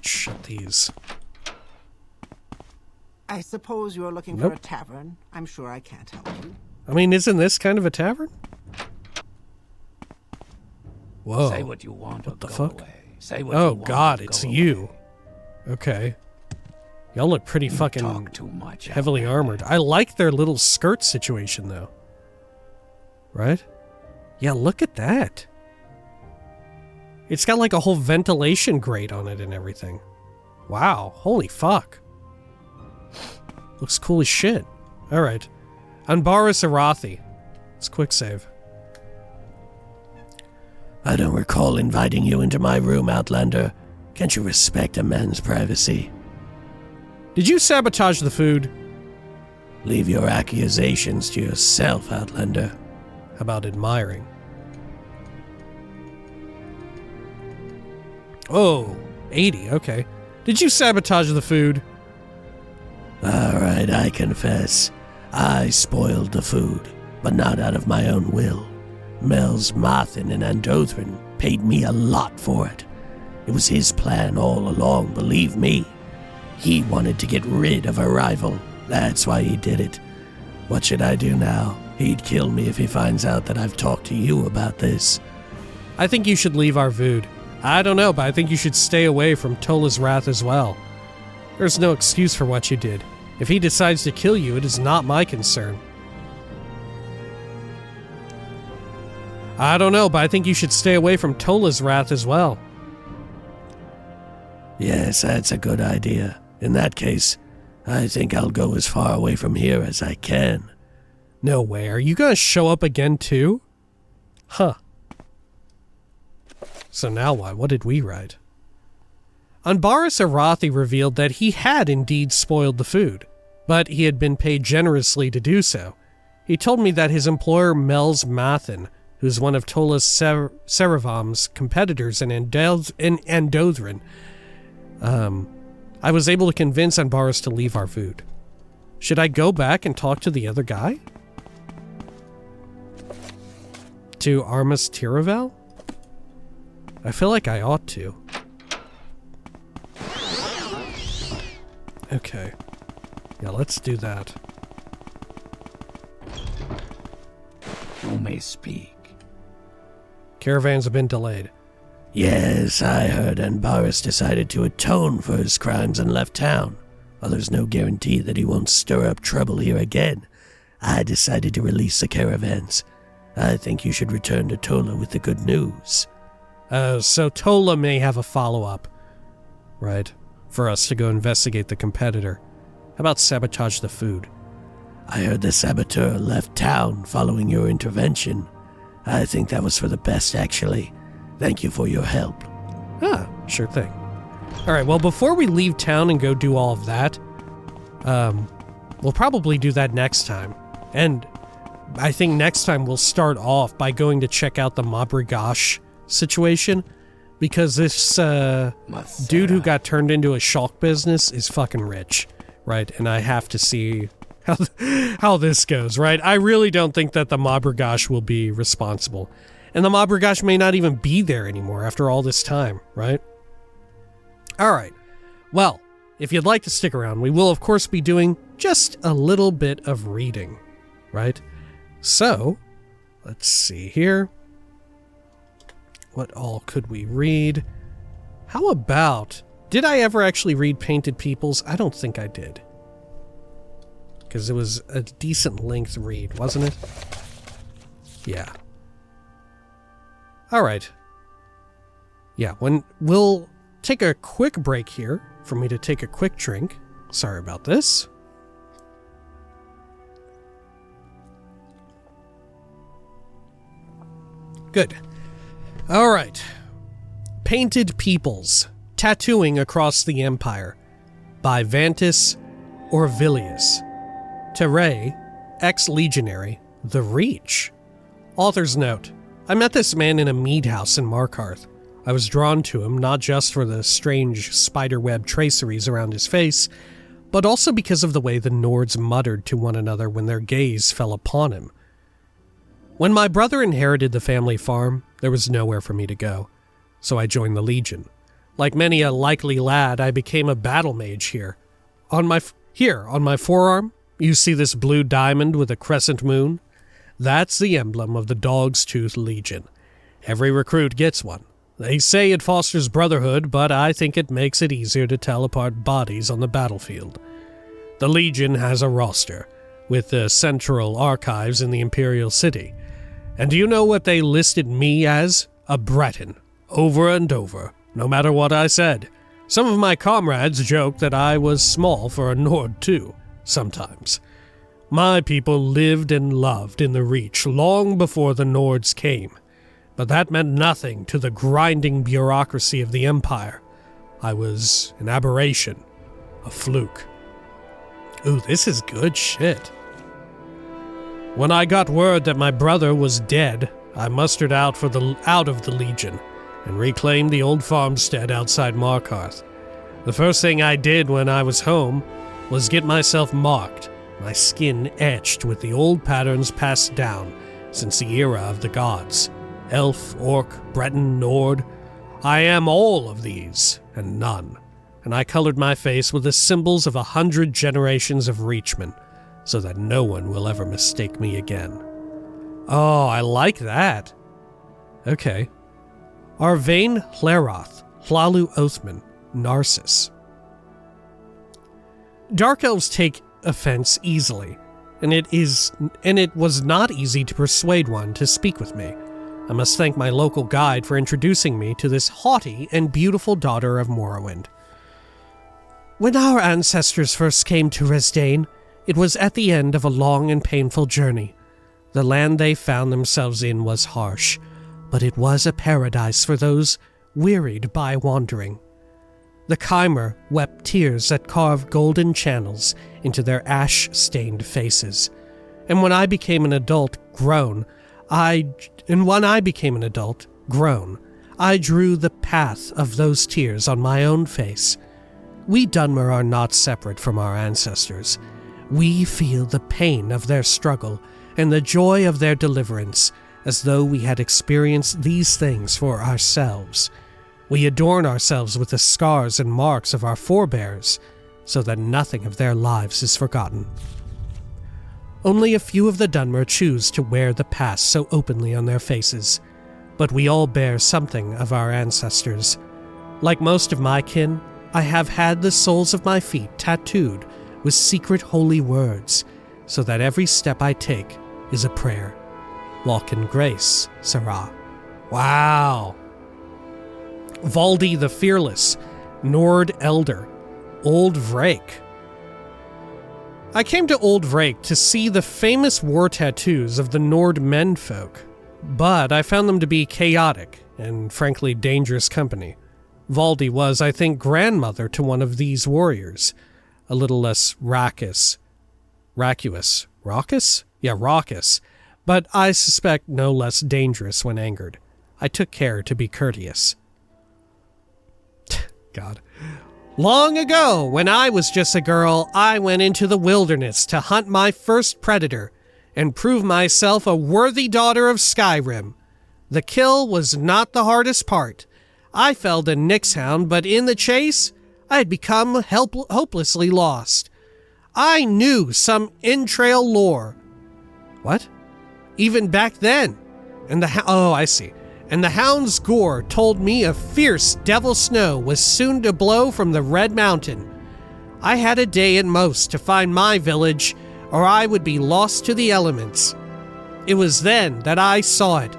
Shut these. I suppose you're looking Nope. for a tavern. I'm sure I can't help you. I mean, isn't this kind of a tavern? Whoa. Say what you want or What the go fuck? away. Say what you Oh want god, or it's go you. away. Okay. Y'all look pretty You fucking talk too much. heavily Outlander. armored. I like their little skirt situation, though. Right? Yeah, look at that. It's got like a whole ventilation grate on it and everything. Wow, holy fuck. Looks cool as shit. Alright. Anbaris Irathi. Let's quick save. I don't recall inviting you into my room, Outlander. Can't you respect a man's privacy? Did you sabotage the food? Leave your accusations to yourself, Outlander. How about admiring? Oh, 80, okay. Did you sabotage the food? Alright, I confess. I spoiled the food, but not out of my own will. Mel's Marthin and Andothrin paid me a lot for it. It was his plan all along, believe me. He wanted to get rid of a rival. That's why he did it. What should I do now? He'd kill me if he finds out that I've talked to you about this. I think you should leave Arvud. I don't know, but I think you should stay away from Tola's wrath as well. There's no excuse for what you did. If he decides to kill you, it is not my concern. I don't know, but I think you should stay away from Tola's wrath as well. Yes, that's a good idea. In that case, I think I'll go as far away from here as I can. No way, are you gonna show up again too? Huh. So now what? What did we write? Anbaris Irathi revealed that he had indeed spoiled the food, but he had been paid generously to do so. He told me that his employer Mel's Mathin, who's one of Tola's Serevam's competitors in Andothrin, I was able to convince Anbaris to leave Arvud. Should I go back and talk to the other guy? To Armas Tiravel? I feel like I ought to. Okay. Yeah, let's do that. You may speak. Caravans have been delayed. Yes, I heard Anbaris decided to atone for his crimes and left town. While there's no guarantee that he won't stir up trouble here again, I decided to release the caravans. I think you should return to Tola with the good news. So Tola may have a follow-up, right? For us to go investigate the competitor. How about sabotage the food? I heard the saboteur left town following your intervention. I think that was for the best, actually. Thank you for your help. Ah, sure thing. Alright, well, before we leave town and go do all of that, we'll probably do that next time. And I think next time we'll start off by going to check out the Mabrigash situation, because this dude who got turned into a shulk business is fucking rich, right? And I have to see how this goes, right? I really don't think that the Mabrigash will be responsible. And the Mabrigash may not even be there anymore after all this time, right? Alright, well, if you'd like to stick around, we will of course be doing just a little bit of reading, right? So, let's see here. What all could we read? How about... Did I ever actually read Painted Peoples? I don't think I did. Because it was a decent length read, wasn't it? Yeah. Alright. Yeah, we'll take a quick break here for me to take a quick drink. Sorry about this. Good. Alright. Painted Peoples, Tattooing Across the Empire, by Vantis Orvilius. Terray, ex-legionary, The Reach. Author's note. I met this man in a mead house in Markarth. I was drawn to him not just for the strange spiderweb traceries around his face, but also because of the way the Nords muttered to one another when their gaze fell upon him. When my brother inherited the family farm, there was nowhere for me to go, so I joined the Legion. Like many a likely lad, I became a battle mage here. On my forearm, you see this blue diamond with a crescent moon? That's the emblem of the Dog's Tooth Legion. Every recruit gets one. They say it fosters brotherhood, but I think it makes it easier to tell apart bodies on the battlefield. The Legion has a roster, with the central archives in the Imperial City. And do you know what they listed me as? A Breton. Over and over, no matter what I said. Some of my comrades joked that I was small for a Nord too, sometimes. My people lived and loved in the Reach long before the Nords came. But that meant nothing to the grinding bureaucracy of the Empire. I was an aberration, a fluke. Ooh, this is good shit. When I got word that my brother was dead, I mustered out of the Legion and reclaimed the old farmstead outside Markarth. The first thing I did when I was home was get myself marked, my skin etched with the old patterns passed down since the era of the gods. Elf, Orc, Breton, Nord. I am all of these, and none. And I colored my face with the symbols of 100 generations of Reachmen, so that no one will ever mistake me again. Oh, I like that. Okay. Arvain Hlaroth, Hlalu Othman, Narcissus. Dark elves take offense easily, and it was not easy to persuade one to speak with me. I must thank my local guide for introducing me to this haughty and beautiful daughter of Morrowind. When our ancestors first came to Resdain, it was at the end of a long and painful journey. The land they found themselves in was harsh, but it was a paradise for those wearied by wandering. The Chimer wept tears that carved golden channels into their ash-stained faces. And when I became an adult, grown, I drew the path of those tears on my own face. We Dunmer are not separate from our ancestors. We feel the pain of their struggle and the joy of their deliverance, as though we had experienced these things for ourselves. We adorn ourselves with the scars and marks of our forebears, so that nothing of their lives is forgotten. Only a few of the Dunmer choose to wear the past so openly on their faces, but we all bear something of our ancestors. Like most of my kin, I have had the soles of my feet tattooed with secret holy words, so that every step I take is a prayer. Walk in grace, Sarah. Wow! Valdi the Fearless, Nord Elder, Old Vrake. I came to Old Vrake to see the famous war tattoos of the Nord menfolk, but I found them to be chaotic and frankly dangerous company. Valdi was, I think, grandmother to one of these warriors, a little less raucous, but I suspect no less dangerous when angered. I took care to be courteous. God. Long ago, when I was just a girl, I went into the wilderness to hunt my first predator and prove myself a worthy daughter of Skyrim. The kill was not the hardest part. I felled a Nixhound, but in the chase, I had become hopelessly lost. I knew some entrail lore. What? Even back then. I see. And the hound's gore told me a fierce devil snow was soon to blow from the Red Mountain. I had a day at most to find my village, or I would be lost to the elements. It was then that I saw it.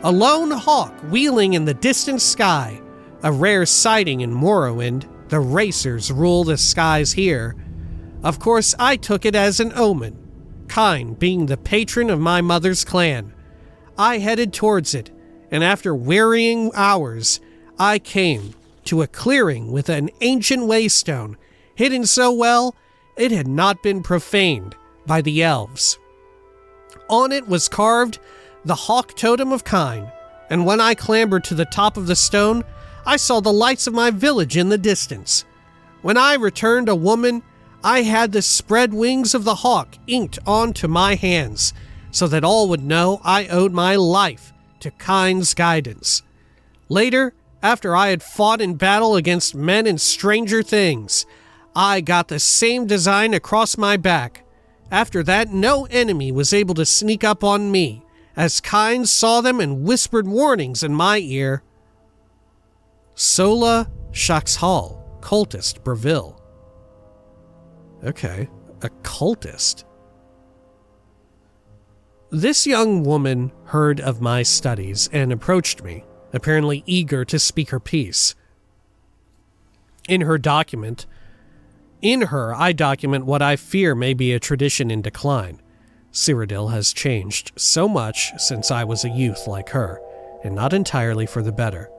A lone hawk wheeling in the distant sky. A rare sighting in Morrowind. The racers rule the skies here. Of course, I took it as an omen. Kyne being the patron of my mother's clan. I headed towards it, and after wearying hours, I came to a clearing with an ancient waystone, hidden so well it had not been profaned by the elves. On it was carved the hawk totem of Kyne, and when I clambered to the top of the stone, I saw the lights of my village in the distance. When I returned a woman, I had the spread wings of the hawk inked onto my hands, so that all would know I owed my life to Kyne's guidance. Later, after I had fought in battle against men and stranger things, I got the same design across my back. After that, no enemy was able to sneak up on me, as Kyne saw them and whispered warnings in my ear. Sola Shaxhal, cultist, Breville. Okay, a cultist. This young woman heard of my studies and approached me, apparently eager to speak her piece. In her, I document what I fear may be a tradition in decline. Cyrodiil has changed so much since I was a youth like her, and not entirely for the better.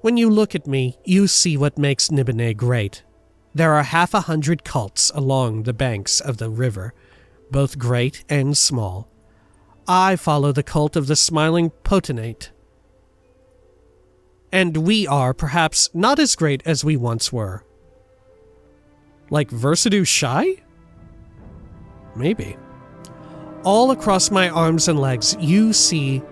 When you look at me, you see what makes Nibene great. There are 100 cults along the banks of the river, both great and small. I follow the cult of the Smiling Potentate. And we are perhaps not as great as we once were. Like Versidue Shy? Maybe. All across my arms and legs, you see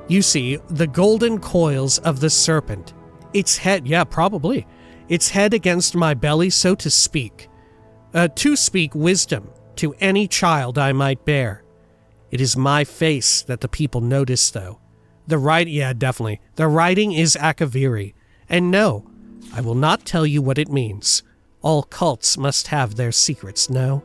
the golden coils of the serpent. Its head, yeah, probably. Its head against my belly, so to speak. To speak wisdom to any child I might bear. It is my face that the people notice, though. Yeah, definitely. The writing is Akaviri. And no, I will not tell you what it means. All cults must have their secrets, no?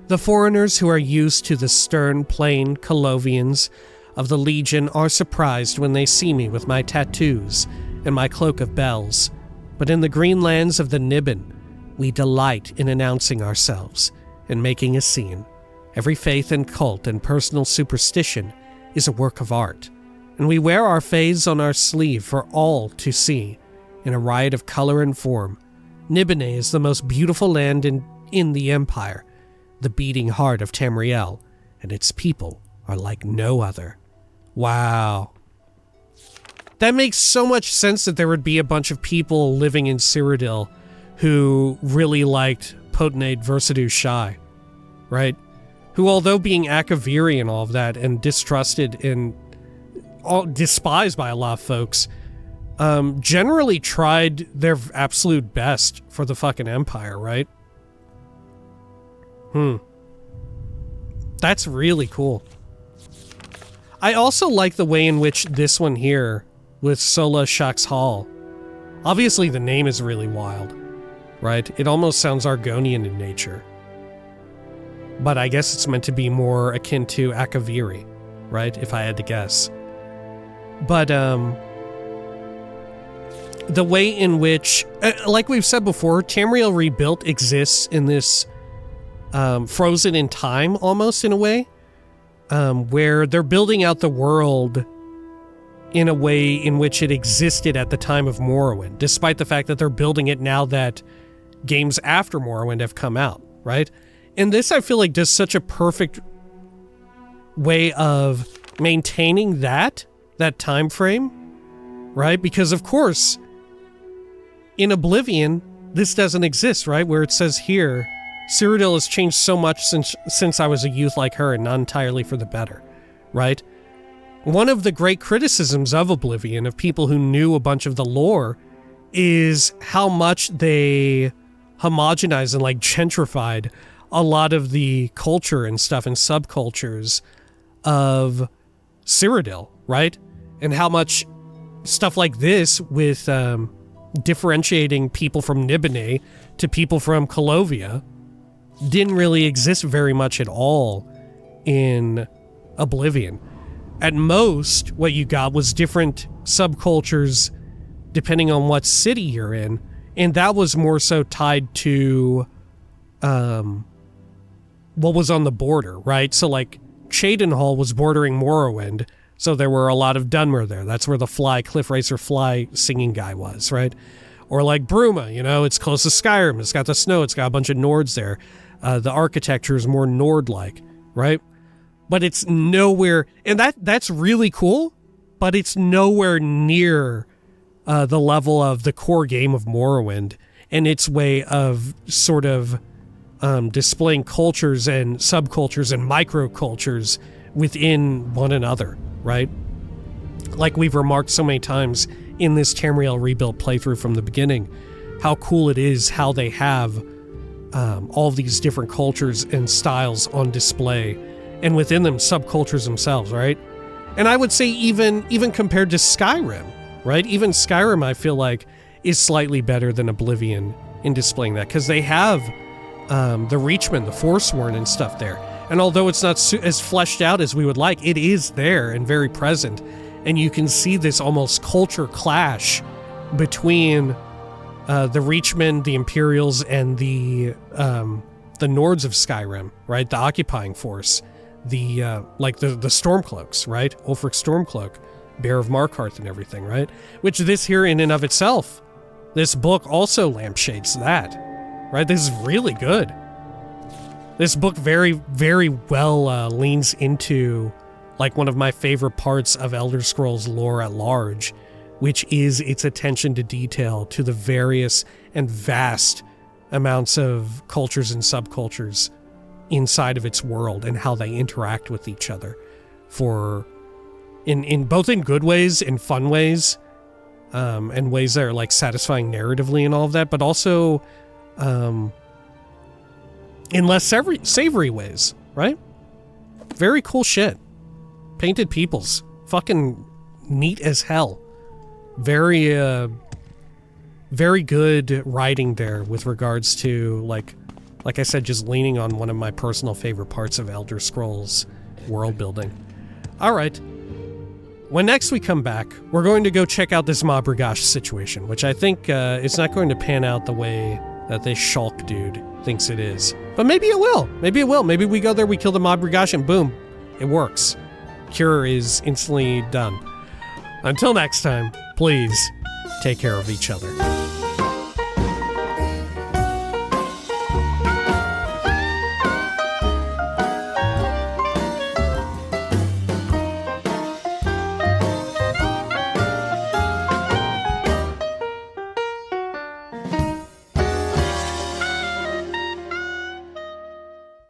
The foreigners who are used to the stern, plain Colovians of the Legion are surprised when they see me with my tattoos and my cloak of bells. But in the green lands of the Niben, we delight in announcing ourselves and making a scene. Every faith and cult and personal superstition is a work of art, and we wear our faiths on our sleeve for all to see, in a riot of color and form. Nibene is the most beautiful land in the Empire, the beating heart of Tamriel, and its people are like no other. Wow. That makes so much sense that there would be a bunch of people living in Cyrodiil who really liked Potentate Versidue Shy, right? Who, although being Akaviri and all of that, and distrusted and despised by a lot of folks, generally tried their absolute best for the fucking Empire, right? That's really cool. I also like the way in which this one here, with Sola Shaxhal, obviously the name is really wild, right? It almost sounds Argonian in nature. But I guess it's meant to be more akin to Akaviri, right? If I had to guess. But, the way in which, like we've said before, Tamriel Rebuilt exists in this, frozen in time, almost, in a way. Where they're building out the world in a way in which it existed at the time of Morrowind, despite the fact that they're building it now that games after Morrowind have come out, right? And this, I feel like, does such a perfect way of maintaining that time frame, right? Because, of course, in Oblivion, this doesn't exist, right? Where it says here, Cyrodiil has changed so much since I was a youth like her, and not entirely for the better, right? One of the great criticisms of Oblivion, of people who knew a bunch of the lore, is how much they homogenized and, like, gentrified a lot of the culture and stuff and subcultures of Cyrodiil, right? And how much stuff like this with differentiating people from Nibene to people from Colovia didn't really exist very much at all in Oblivion. At most, what you got was different subcultures depending on what city you're in, and that was more so tied to what was on the border, right? So like Cheydinhal was bordering Morrowind, so there were a lot of Dunmer there. That's where the Cliff Racer Fly singing guy was, right? Or like Bruma, it's close to Skyrim. It's got the snow. It's got a bunch of Nords there. The architecture is more Nord-like, right? But it's nowhere, and that's really cool, but it's nowhere near the level of the core game of Morrowind and its way of sort of displaying cultures and subcultures and microcultures within one another, right? Like we've remarked so many times in this Tamriel Rebuilt playthrough from the beginning, how cool it is how they have all these different cultures and styles on display, and within them subcultures themselves, right? And I would say even compared to Skyrim, right? Even Skyrim, I feel like, is slightly better than Oblivion in displaying that, because they have the Reachmen, the Forsworn and stuff there. And although it's not as fleshed out as we would like, it is there and very present. And you can see this almost culture clash between the Reachmen, the Imperials, and the Nords of Skyrim, right? The occupying force, the Stormcloaks, right? Ulfric Stormcloak, Bear of Markarth and everything, right? Which this here in and of itself, this book also lampshades that, right? This is really good. This book very, very well leans into like one of my favorite parts of Elder Scrolls lore at large, which is its attention to detail to the various and vast amounts of cultures and subcultures inside of its world and how they interact with each other in both in good ways and fun ways, and ways that are like satisfying narratively and all of that, but also in less savory ways, right? Very cool shit. Painted peoples. Fucking neat as hell. Very good writing there with regards to, like I said, just leaning on one of my personal favorite parts of Elder Scrolls world building. Alright. When next we come back, we're going to go check out this Mabrigash situation, which I think is not going to pan out the way that this Shulk dude thinks it is. But maybe it will. Maybe it will. Maybe we go there, we kill the Mabrigash, and boom, it works. Cure is instantly done. Until next time, please take care of each other.